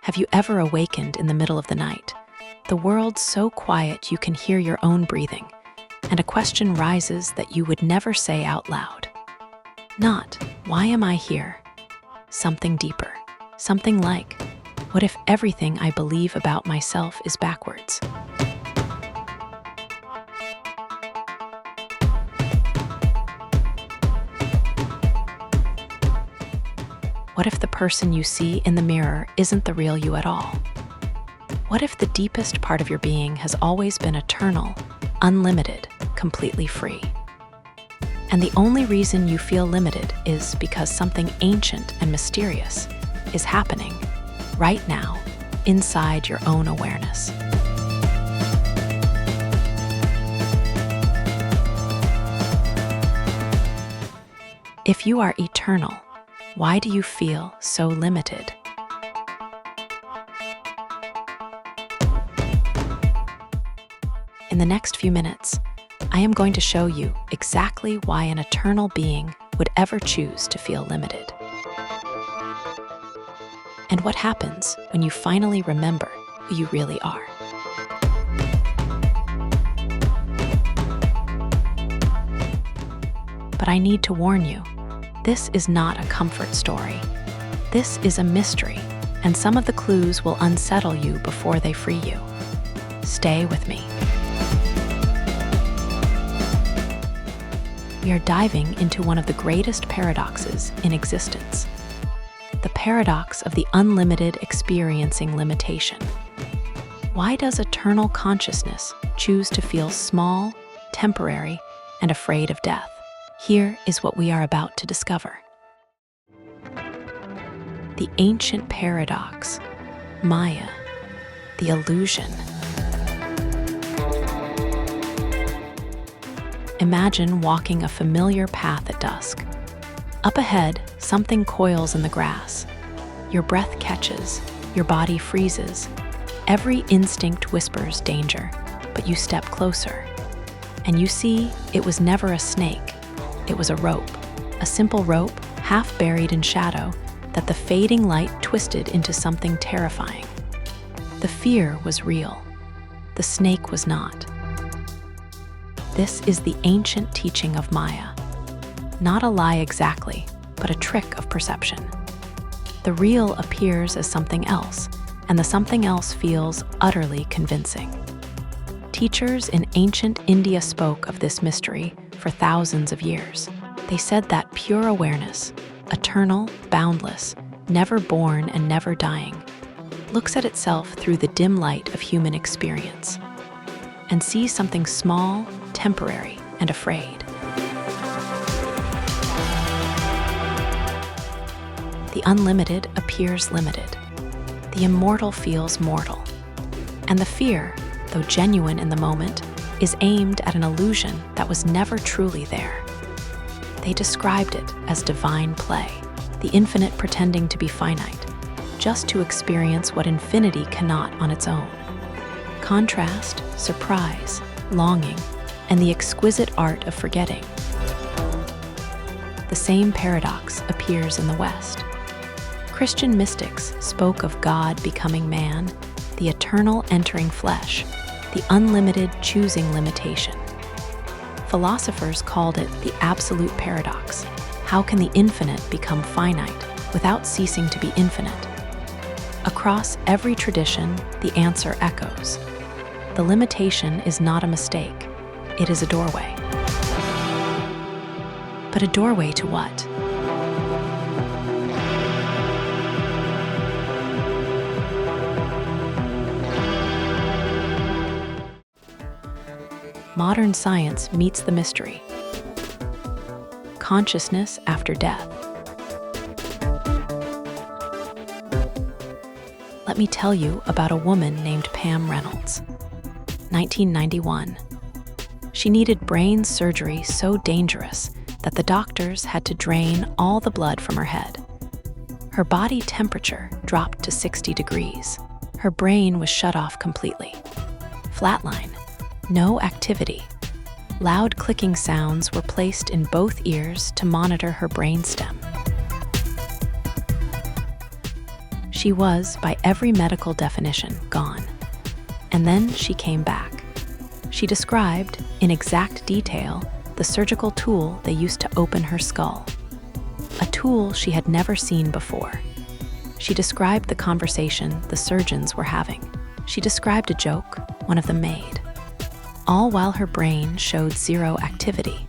Have you ever awakened in the middle of the night? The world's so quiet you can hear your own breathing, and a question rises that you would never say out loud. Not, why am I here? Something deeper. Something like, what if everything I believe about myself is backwards? What if the person you see in the mirror isn't the real you at all? What if the deepest part of your being has always been eternal, unlimited, completely free? And the only reason you feel limited is because something ancient and mysterious is happening right now inside your own awareness. If you are eternal, why do you feel so limited? In the next few minutes, I am going to show you exactly why an eternal being would ever choose to feel limited. And what happens when you finally remember who you really are. But I need to warn you, this is not a comfort story. This is a mystery, and some of the clues will unsettle you before they free you. Stay with me. We are diving into one of the greatest paradoxes in existence. The paradox of the unlimited experiencing limitation. Why does eternal consciousness choose to feel small, temporary, and afraid of death? Here is what we are about to discover. The ancient paradox, Maya, the illusion. Imagine walking a familiar path at dusk. Up ahead, something coils in the grass. Your breath catches, your body freezes. Every instinct whispers danger, but you step closer. And you see, it was never a snake. It was a rope, a simple rope, half buried in shadow, that the fading light twisted into something terrifying. The fear was real. The snake was not. This is the ancient teaching of Maya. Not a lie exactly, but a trick of perception. The real appears as something else, and the something else feels utterly convincing. Teachers in ancient India spoke of this mystery for thousands of years. They said that pure awareness, eternal, boundless, never born and never dying, looks at itself through the dim light of human experience and sees something small, temporary, and afraid. The unlimited appears limited. The immortal feels mortal. And the fear, though genuine in the moment, is aimed at an illusion that was never truly there. They described it as divine play, the infinite pretending to be finite, just to experience what infinity cannot on its own. Contrast, surprise, longing, and the exquisite art of forgetting. The same paradox appears in the West. Christian mystics spoke of God becoming man, the eternal entering flesh, the unlimited choosing limitation. Philosophers called it the absolute paradox. How can the infinite become finite without ceasing to be infinite? Across every tradition, the answer echoes. The limitation is not a mistake, it is a doorway. But a doorway to what? Modern science meets the mystery. Consciousness after death. Let me tell you about a woman named Pam Reynolds. 1991. She needed brain surgery so dangerous that the doctors had to drain all the blood from her head. Her body temperature dropped to 60 degrees. Her brain was shut off completely. Flatline. No activity. Loud clicking sounds were placed in both ears to monitor her brainstem. She was, by every medical definition, gone. And then she came back. She described, in exact detail, the surgical tool they used to open her skull. A tool she had never seen before. She described the conversation the surgeons were having. She described a joke one of them made, all while her brain showed zero activity.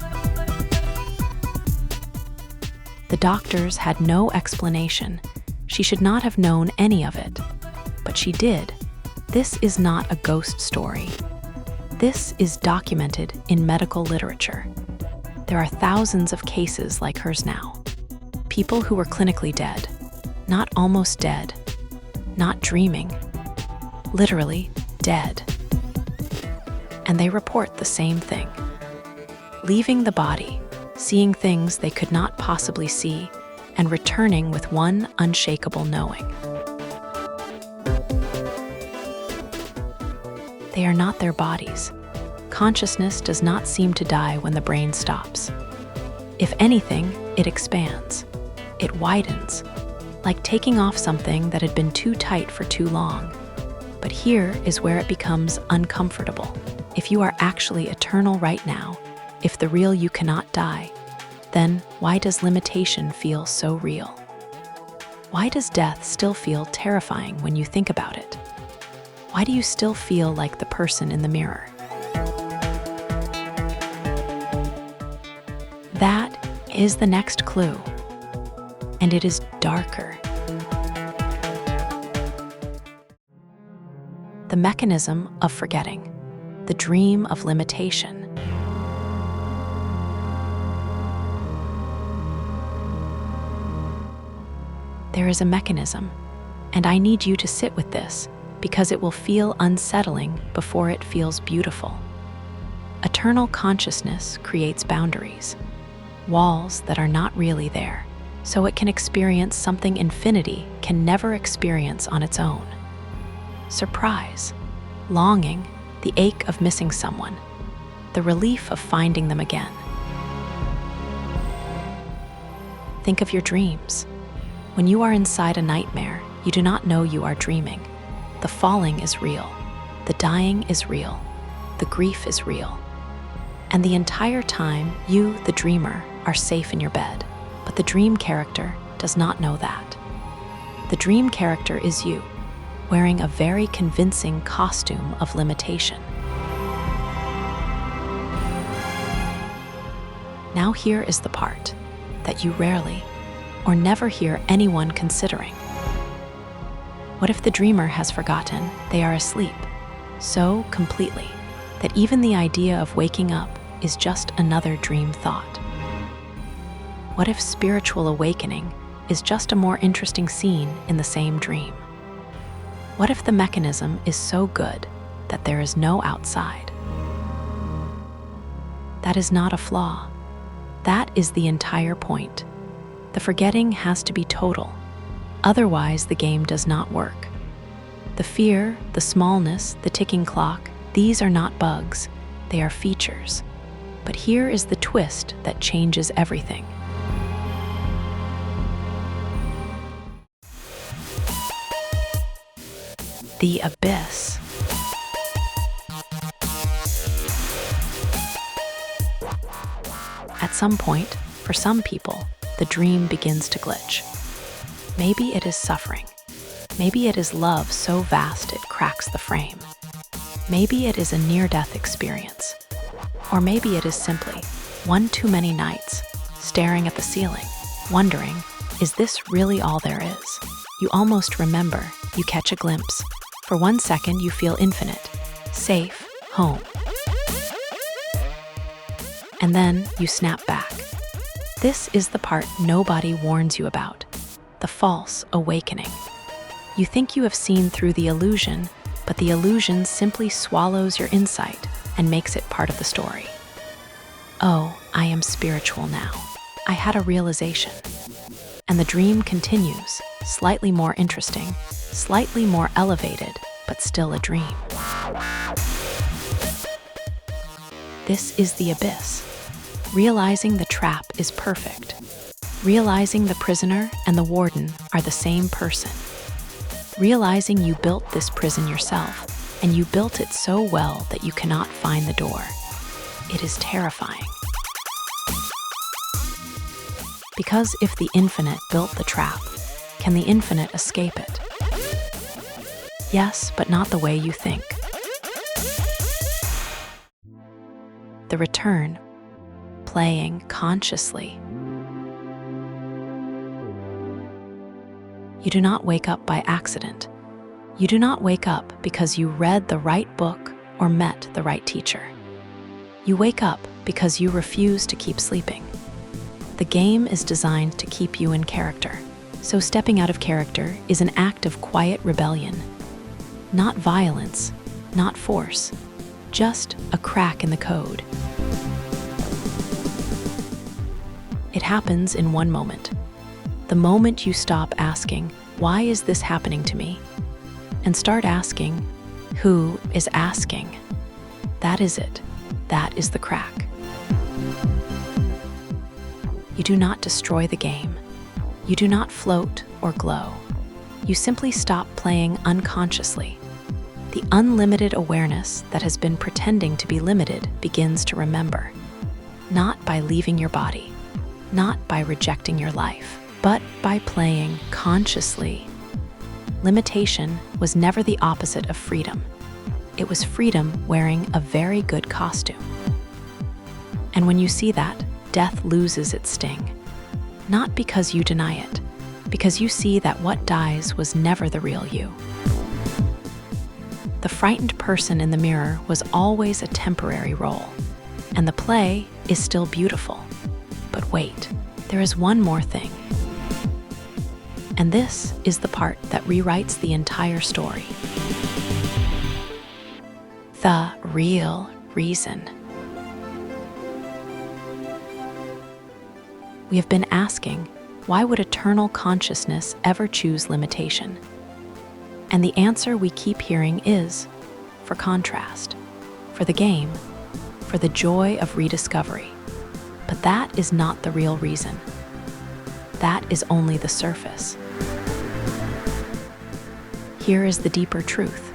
The doctors had no explanation. She should not have known any of it, but she did. This is not a ghost story. This is documented in medical literature. There are thousands of cases like hers now. People who were clinically dead, not almost dead, not dreaming, literally dead. And they report the same thing. Leaving the body, seeing things they could not possibly see, and returning with one unshakable knowing. They are not their bodies. Consciousness does not seem to die when the brain stops. If anything, it expands. It widens, like taking off something that had been too tight for too long. But here is where it becomes uncomfortable. If you are actually eternal right now, if the real you cannot die, then why does limitation feel so real? Why does death still feel terrifying when you think about it? Why do you still feel like the person in the mirror? That is the next clue, and it is darker. The mechanism of forgetting, the dream of limitation. There is a mechanism, and I need you to sit with this because it will feel unsettling before it feels beautiful. Eternal consciousness creates boundaries, walls that are not really there, so it can experience something infinity can never experience on its own. Surprise, longing, the ache of missing someone, the relief of finding them again. Think of your dreams. When you are inside a nightmare, you do not know you are dreaming. The falling is real. The dying is real. The grief is real. And the entire time, you, the dreamer, are safe in your bed. But the dream character does not know that. The dream character is you, wearing a very convincing costume of limitation. Now here is the part that you rarely or never hear anyone considering. What if the dreamer has forgotten they are asleep so completely that even the idea of waking up is just another dream thought? What if spiritual awakening is just a more interesting scene in the same dream? What if the mechanism is so good that there is no outside? That is not a flaw. That is the entire point. The forgetting has to be total. Otherwise, the game does not work. The fear, the smallness, the ticking clock, these are not bugs. They are features. But here is the twist that changes everything. The abyss. At some point, for some people, the dream begins to glitch. Maybe it is suffering. Maybe it is love so vast it cracks the frame. Maybe it is a near-death experience. Or maybe it is simply one too many nights, staring at the ceiling, wondering, is this really all there is? You almost remember, you catch a glimpse. For 1 second, you feel infinite, safe, home. And then you snap back. This is the part nobody warns you about, the false awakening. You think you have seen through the illusion, but the illusion simply swallows your insight and makes it part of the story. Oh, I am spiritual now. I had a realization. And the dream continues, slightly more interesting, slightly more elevated, but still a dream. This is the abyss. Realizing the trap is perfect. Realizing the prisoner and the warden are the same person. realizing you built this prison yourself, and you built it so well that you cannot find the door. It is terrifying. Because if the infinite built the trap, can the infinite escape it? Yes, but not the way you think. The return, playing consciously. You do not wake up by accident. You do not wake up because you read the right book or met the right teacher. You wake up because you refuse to keep sleeping. The game is designed to keep you in character, so stepping out of character is an act of quiet rebellion. Not violence, not force, just a crack in the code. It happens in one moment. The moment you stop asking, "Why is this happening to me?" and start asking, "Who is asking?" That is it. That is the crack. You do not destroy the game. You do not float or glow. You simply stop playing unconsciously. The unlimited awareness that has been pretending to be limited begins to remember, not by leaving your body, not by rejecting your life, but by playing consciously. Limitation was never the opposite of freedom. It was freedom wearing a very good costume. And when you see that, death loses its sting. Not because you deny it, because you see that what dies was never the real you. The frightened person in the mirror was always a temporary role, and the play is still beautiful. But wait, there is one more thing. And this is the part that rewrites the entire story. The real reason. We have been asking, why would eternal consciousness ever choose limitation? And the answer we keep hearing is, for contrast, for the game, for the joy of rediscovery. But that is not the real reason. That is only the surface. Here is the deeper truth,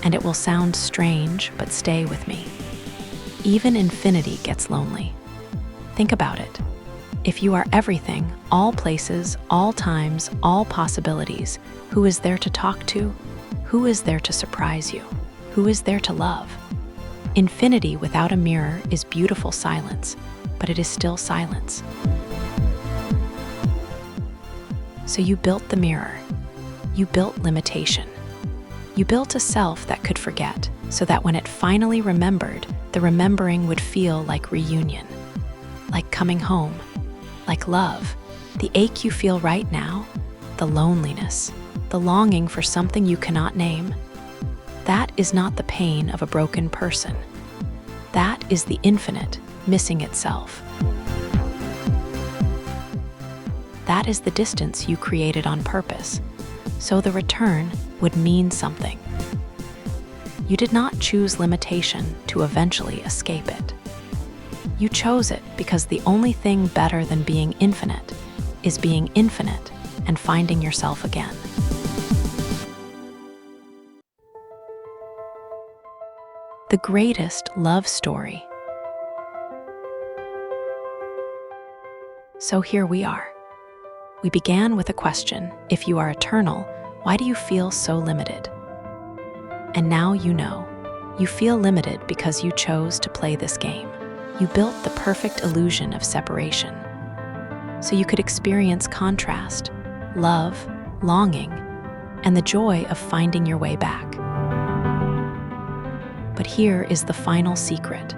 and it will sound strange, but stay with me. Even infinity gets lonely. Think about it. If you are everything, all places, all times, all possibilities, who is there to talk to? Who is there to surprise you? Who is there to love? Infinity without a mirror is beautiful silence, but it is still silence. So you built the mirror. You built limitation. You built a self that could forget, so that when it finally remembered, the remembering would feel like reunion, like coming home, like love. The ache you feel right now, the loneliness, the longing for something you cannot name, that is not the pain of a broken person. That is the infinite missing itself. That is the distance you created on purpose, so the return would mean something. You did not choose limitation to eventually escape it. You chose it because the only thing better than being infinite is being infinite and finding yourself again. The greatest love story. So here we are. We began with a question: if you are eternal, why do you feel so limited? And now you know. You feel limited because you chose to play this game. You built the perfect illusion of separation, so you could experience contrast, love, longing, and the joy of finding your way back. But here is the final secret.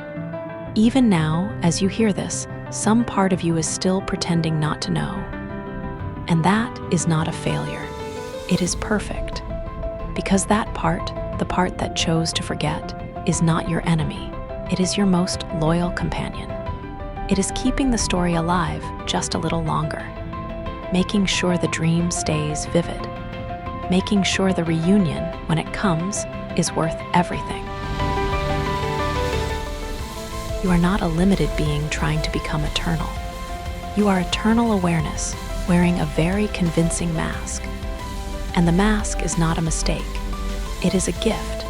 Even now, as you hear this, some part of you is still pretending not to know. And that is not a failure. It is perfect. Because that part, the part that chose to forget, is not your enemy. It is your most loyal companion. It is keeping the story alive just a little longer, making sure the dream stays vivid, making sure the reunion, when it comes, is worth everything. You are not a limited being trying to become eternal. You are eternal awareness, wearing a very convincing mask. And the mask is not a mistake. It is a gift.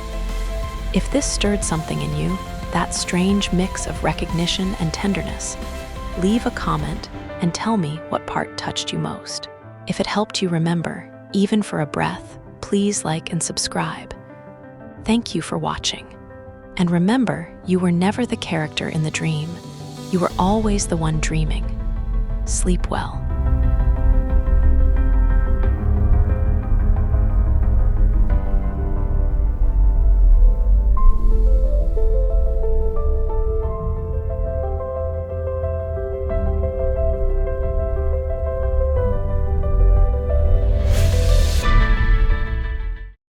If this stirred something in you, that strange mix of recognition and tenderness, leave a comment and tell me what part touched you most. If it helped you remember, even for a breath, please like and subscribe. Thank you for watching. And remember, you were never the character in the dream. You were always the one dreaming. Sleep well.